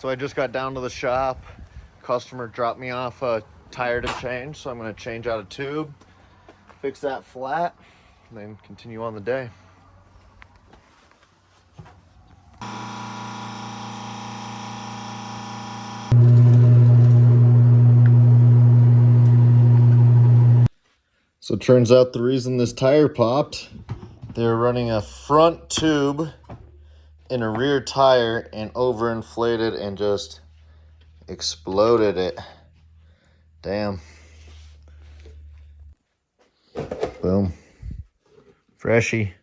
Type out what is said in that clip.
So I just got down to the shop. Customer dropped me off a tire to change, so I'm gonna change out a tube, fix that flat, and then continue on the day. So it turns out the reason this tire popped, they were running a front tube in a rear tire and overinflated and just exploded it. Damn. Boom. Freshy.